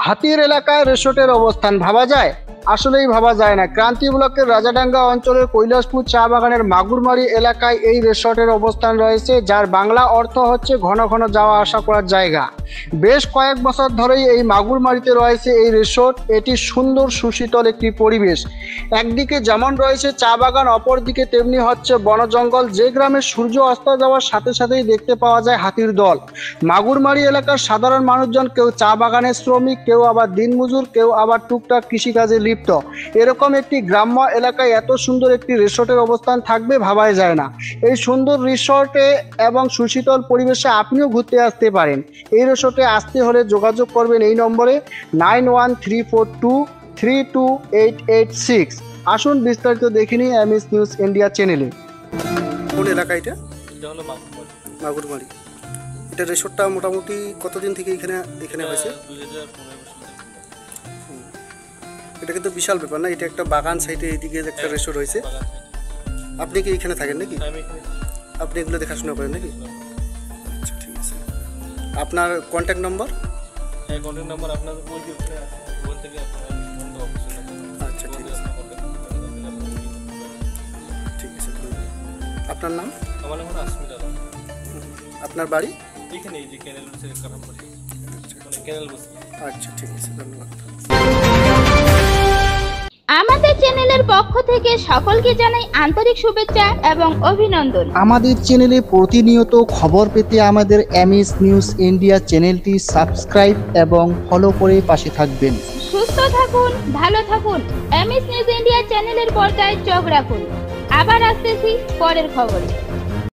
হাতির এলাকায় রিসোর্টের অবস্থান ভাবা যায়? আসলেই ভাবা যায় না। ক্রান্তি ব্লকের রাজাডাঙ্গা অঞ্চলের কৈলাসপুর চা বাগানের মাগুরমারি এলাকায় এই রিসোর্টের অবস্থান রয়েছে, যার বাংলা অর্থ হচ্ছে ঘন ঘন যাওয়া আসা করার জায়গা। বেশ কয়েক বছর ধরেই এই মাগুরমারিতে রয়েছে এই রিসোর্ট। এটি সুন্দর সুশীতল একটি পরিবেশ। একদিকে যেমন রয়েছে চা বাগান, অপরদিকে তেমনি হচ্ছে বন জঙ্গল। যে গ্রামে সূর্য অস্ত যাওয়ার সাথে সাথেই দেখতে পাওয়া যায় হাতির দল। মাগুরমারি এলাকার সাধারণ মানুষজন কেউ চা বাগানের শ্রমিক, কেউ আবার দিনমজুর, কেউ আবার টুকটাক কৃষিকাজে লিপ্ত। এরকম একটি গ্রাম্য এলাকায় এত সুন্দর একটি রিসোর্টের অবস্থান থাকবে ভাবাই যায় না। এই সুন্দর রিসোর্টে এবং সুশীতল পরিবেশে আপনিও ঘুরতে আসতে পারেন। এই রিসোর্টে আসতে হলে যোগাযোগ করবেন এই নম্বরে 9134232886। আসুন বিস্তারিত দেখে নিই এমএস নিউজ ইন্ডিয়া চ্যানেলে। কোন এলাকা এটা? এটা হলো মাগুরমারি। মাগুরমারি। এটা রিসোর্টটা মোটামুটি কতদিন থেকে এখানে হয়েছে? 2015 বছর। এটা কিন্তু বিশাল ব্যাপার না? এটা একটা বাগান সাইডে এইদিকে একটা রিসোর্ট হয়েছে। আপনি কি এখানে থাকেন নাকি? আমি এখানে আপনি এগুলো দেখাশোনা করেন নাকি? আচ্ছা, ঠিক আছে। আপনার কন্ট্যাক্ট নম্বর? কন্ট্যাক্ট নাম্বার আপনার ওই যে ওখানে আছে, ওখান থেকে আপনার বন্ধু অফিসের নাম্বার। আচ্ছা, ঠিক আছে, ঠিক আছে। আপনার নাম? আমার নাম আসমিত আলম। আপনার বাড়ি? এখানে এই যে ক্যানেল বসে কাটাম পাশে, মানে ক্যানেল বসে। আচ্ছা, ঠিক আছে, ধন্যবাদ। আমাদের চ্যানেলের পক্ষ থেকে সকলকে জানাই আন্তরিক শুভেচ্ছা এবং অভিনন্দন। আমাদের চ্যানেলে প্রতিনিয়ত খবর পেতে আমাদের এমএস নিউজ ইন্ডিয়া চ্যানেলটি সাবস্ক্রাইব এবং ফলো করে পাশে থাকবেন। সুস্থ থাকুন, ভালো থাকুন। এমএস নিউজ ইন্ডিয়া চ্যানেলের পর্দায় চোখ রাখুন। আবার আসতেছি পরের খবরে।